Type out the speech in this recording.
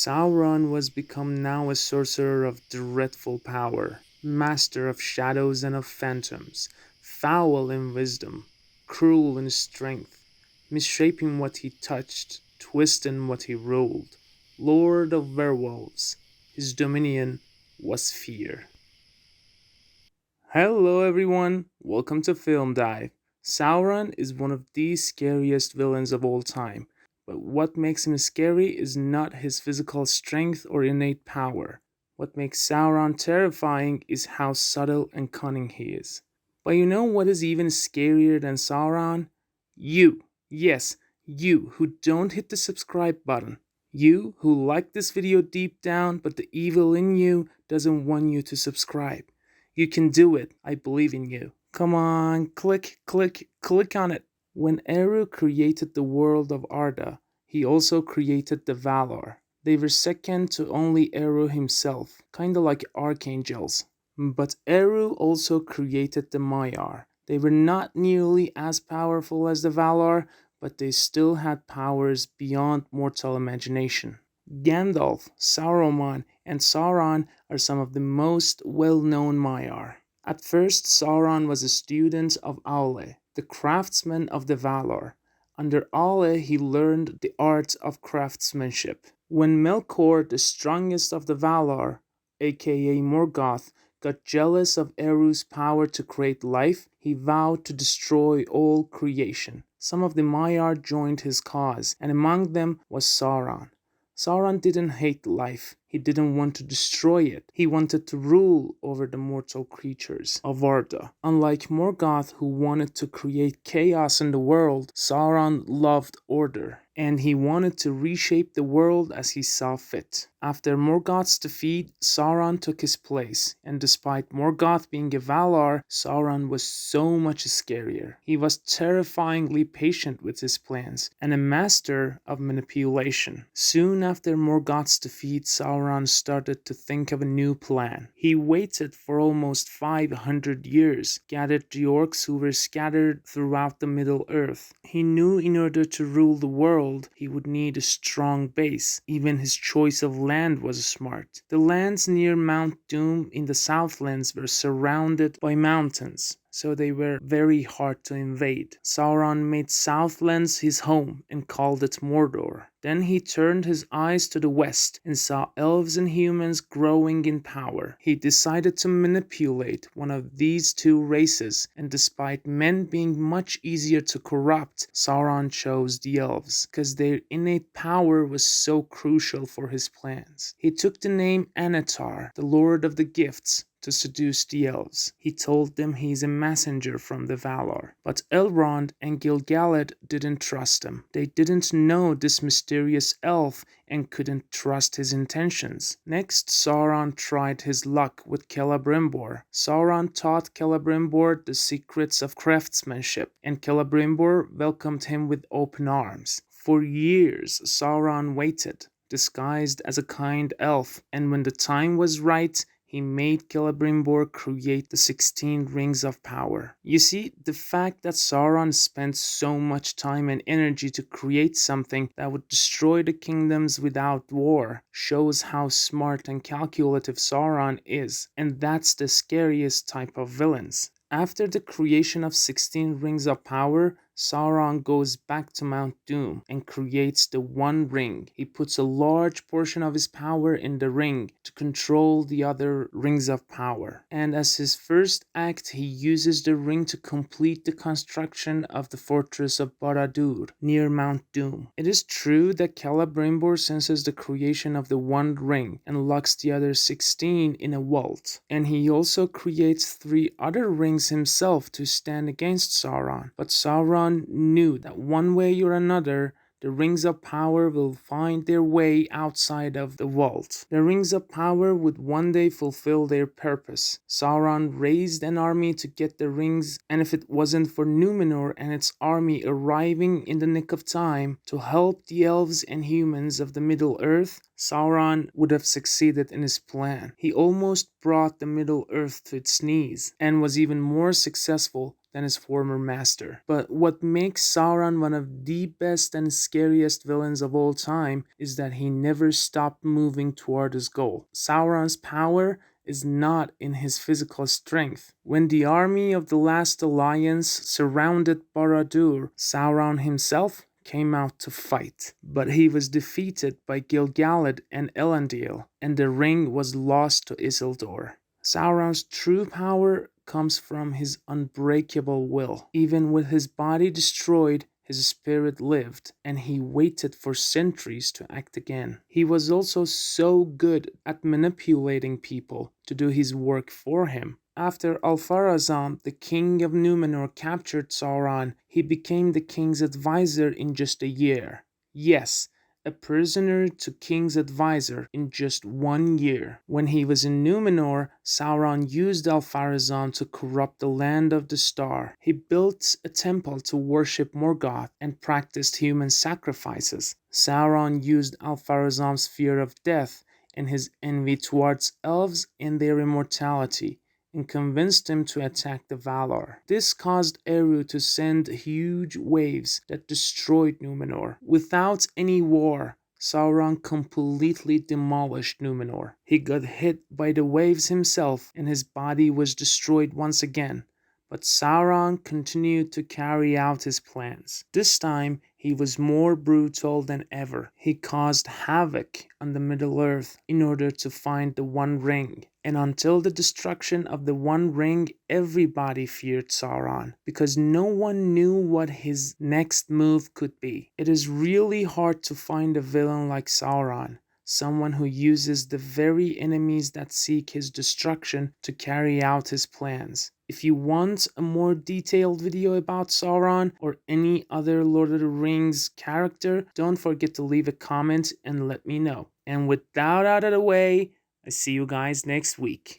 Sauron was become now a sorcerer of dreadful power, master of shadows and of phantoms, foul in wisdom, cruel in strength, misshaping what he touched, twisting what he ruled, lord of werewolves. His dominion was fear. Hello everyone, welcome to Film Dive. Sauron is one of the scariest villains of all time, but what makes him scary is not his physical strength or innate power. What makes Sauron terrifying is how subtle and cunning he is. But you know what is even scarier than Sauron? You, yes, you who don't hit the subscribe button. You who like this video deep down, but the evil in you doesn't want you to subscribe. You can do it. I believe in you. Come on, click on it. When Eru created the world of Arda, he also created the Valar. They were second to only Eru himself, kinda like archangels. But Eru also created the Maiar. They were not nearly as powerful as the Valar, but they still had powers beyond mortal imagination. Gandalf, Saruman, and Sauron are some of the most well-known Maiar. At first, Sauron was a student of Aule, the craftsman of the Valar. Under Aule, he learned the art of craftsmanship. When Melkor, the strongest of the Valar, aka Morgoth, got jealous of Eru's power to create life, he vowed to destroy all creation. Some of the Maiar joined his cause, and among them was Sauron. Sauron didn't hate life. He didn't want to destroy it. He wanted to rule over the mortal creatures of Arda. Unlike Morgoth, who wanted to create chaos in the world, Sauron loved order, and he wanted to reshape the world as he saw fit. After Morgoth's defeat, Sauron took his place, and despite Morgoth being a Valar, Sauron was so much scarier. He was terrifyingly patient with his plans, and a master of manipulation. Soon after Morgoth's defeat, Sauron started to think of a new plan. He waited for almost 500 years, gathered the orcs who were scattered throughout the Middle Earth. He knew in order to rule the world, he would need a strong base. Even his choice of land was smart. The lands near Mount Doom in the Southlands were surrounded by mountains, so they were very hard to invade. Sauron made Southlands his home and called it Mordor. Then he turned his eyes to the west and saw elves and humans growing in power. He decided to manipulate one of these two races, and despite men being much easier to corrupt, Sauron chose the elves because their innate power was so crucial for his plans. He took the name Anatar, the Lord of the Gifts, to seduce the elves. He told them he's a messenger from the Valar. But Elrond and Gil-galad didn't trust him. They didn't know this mysterious elf and couldn't trust his intentions. Next, Sauron tried his luck with Celebrimbor. Sauron taught Celebrimbor the secrets of craftsmanship, and Celebrimbor welcomed him with open arms. For years, Sauron waited, disguised as a kind elf, and when the time was right, he made Celebrimbor create the 16 Rings of Power. You see, the fact that Sauron spent so much time and energy to create something that would destroy the kingdoms without war shows how smart and calculative Sauron is, and that's the scariest type of villains. After the creation of 16 Rings of Power, Sauron goes back to Mount Doom and creates the One Ring. He puts a large portion of his power in the ring to control the other Rings of Power. And as his first act, he uses the ring to complete the construction of the fortress of Barad-dûr near Mount Doom. It is true that Celebrimbor senses the creation of the One Ring and locks the other 16 in a vault. And he also creates 3 other rings himself to stand against Sauron. But Sauron knew that one way or another, the Rings of Power will find their way outside of the vault. The Rings of Power would one day fulfill their purpose. Sauron raised an army to get the rings, and if it wasn't for Numenor and its army arriving in the nick of time to help the elves and humans of the Middle-earth, Sauron would have succeeded in his plan. He almost brought the Middle-earth to its knees, and was even more successful than his former master. But what makes Sauron one of the best and scariest villains of all time is that he never stopped moving toward his goal. Sauron's power is not in his physical strength. When the army of the Last Alliance surrounded Barad-dûr, Sauron himself came out to fight, but he was defeated by Gil-galad and Elendil, and the ring was lost to Isildur. Sauron's true power comes from his unbreakable will. Even with his body destroyed, his spirit lived, and he waited for centuries to act again. He was also so good at manipulating people to do his work for him. After Alfarazam, the king of Númenor, captured Sauron, he became the king's advisor in just a year. Yes, a prisoner to king's advisor in just 1 year. When he was in Númenor, Sauron used Alfarazam to corrupt the land of the star. He built a temple to worship Morgoth and practiced human sacrifices. Sauron used Alfarazam's fear of death and his envy towards elves and their immortality, and convinced him to attack the Valar. This caused Eru to send huge waves that destroyed Númenor. Without any war, Sauron completely demolished Númenor. He got hit by the waves himself, and his body was destroyed once again. But Sauron continued to carry out his plans. This time, he was more brutal than ever. He caused havoc on the Middle-earth in order to find the One Ring. And until the destruction of the One Ring, everybody feared Sauron, because no one knew what his next move could be. It is really hard to find a villain like Sauron, someone who uses the very enemies that seek his destruction to carry out his plans. If you want a more detailed video about Sauron or any other Lord of the Rings character, don't forget to leave a comment and let me know. And with that out of the way, I see you guys next week.